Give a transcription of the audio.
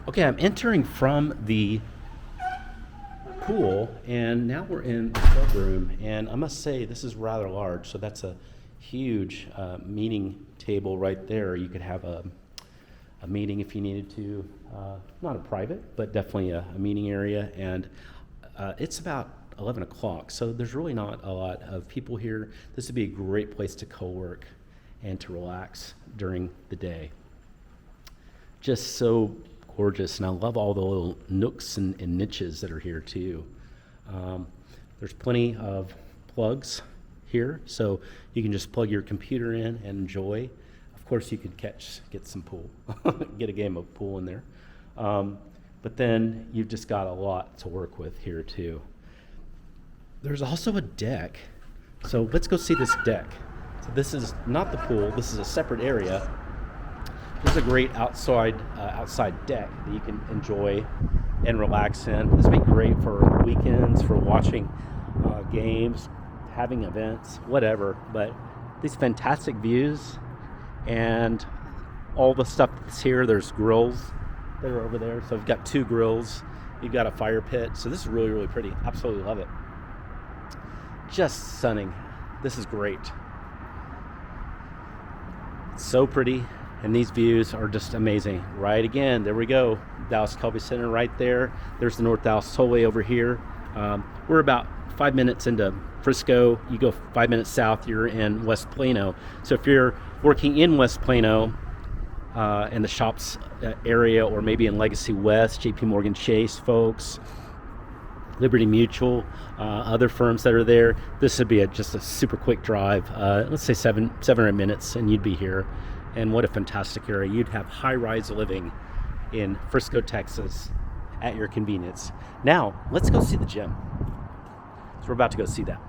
Okay, I'm entering from the pool, and now we're in the club room, and I must say this is rather large. So that's a huge meeting table right there. You could have a meeting if you needed to, not a private, but definitely a meeting area. And it's about 11 o'clock, so there's really not a lot of people here. This would be a great place to co-work and to relax during the day. Just so gorgeous, and I love all the little nooks and niches that are here too. There's plenty of plugs here, so you can just plug your computer in and enjoy. Of course, you could get some pool, get a game of pool in there. But then you've just got a lot to work with here too. There's also a deck. So let's go see this deck. So this is not the pool, this is a separate area. This is a great outside deck that you can enjoy and relax in. This would be great for weekends, for watching games, having events, whatever. But these fantastic views and all the stuff that's here. There's grills that are over there. So I've got 2 grills. You've got a fire pit. So this is really, really pretty. Absolutely love it. Just stunning. This is great. It's so pretty. And these views are just amazing. Right again, there we go. Dallas Culby Center right there. There's the North Dallas Tollway over here. We're about 5 minutes into Frisco. You go 5 minutes south, you're in West Plano. So if you're working in West Plano, in the shops area, or maybe in Legacy West, JP Morgan Chase folks, Liberty Mutual, other firms that are there, this would be just a super quick drive. Let's say 7 or 8 minutes, and you'd be here. And what a fantastic area. You'd have high-rise living in Frisco, Texas at your convenience. Now, let's go see the gym. So we're about to go see that.